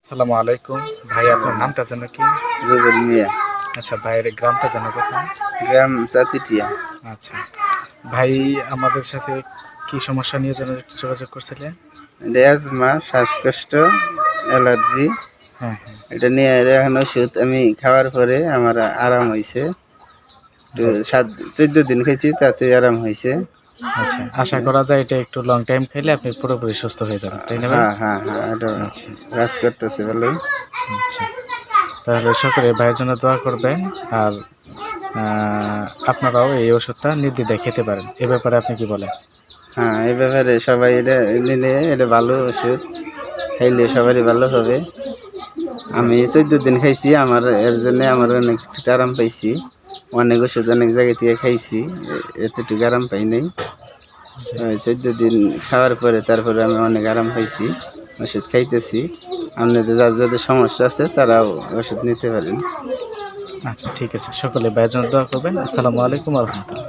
আসসালামু আলাইকুম ভাই, আপনার নামটা যেন কি? রুবেল মিয়া। আচ্ছা, ভাইয়ের গ্রামটা যেন কোথায়? গ্রাম চাতিটিয়া। আচ্ছা ভাই, আমাদের সাথে কি সমস্যা নিয়ে যেন একটু যোগাযোগ করছিলেন? আজমা, শ্বাসকষ্ট, অ্যালার্জি, হ্যাঁ হ্যাঁ। এটা নিয়ে এখন ওষুধ আমি খাওয়ার পরে আমার আরাম হয়েছে। 14 দিন খেয়েছি, তাতে আরাম হয়েছে। আচ্ছা, আশা করা যায় এটা একটু লং টাইম খেলে আপনি পুরোপুরি সুস্থ হয়ে যাবেন, তাই না ভাই? হ্যাঁ হ্যাঁ হ্যাঁ, এটা আচ্ছা কাজ করতেছে ভালোই। আচ্ছা, তাহলে সকলে ভাইয়ের জন্য দোয়া করবেন। আর আপনারাও এই ওষুধটা নির্দ্বিধায় খেতে পারেন। এ ব্যাপারে আপনি কি বলেন? হ্যাঁ, এই ব্যাপারে সবাই এটা নিলে এটা ভালো ওষুধ, খাইলে সবারই ভালো হবে। আমি 14 দিন খাইছি, আমার এর জন্য আমার অনেক আরাম পাইছি। অনেক ওষুধ অনেক জায়গা থেকে খাইছি, এতটুকু আরাম পাই নাই। 14 দিন খাওয়ার পরে তারপরে আমি অনেক আরাম পাইছি, ওষুধ খাইতেছি। আপনাদের যাদের সমস্যা আছে তারাও ওষুধ নিতে পারেন। আচ্ছা ঠিক আছে, সকলে ভাইয়ের জন্য দোয়া করবেন। আসসালামু আলাইকুম ওয়া রাহমাতুল্লাহ।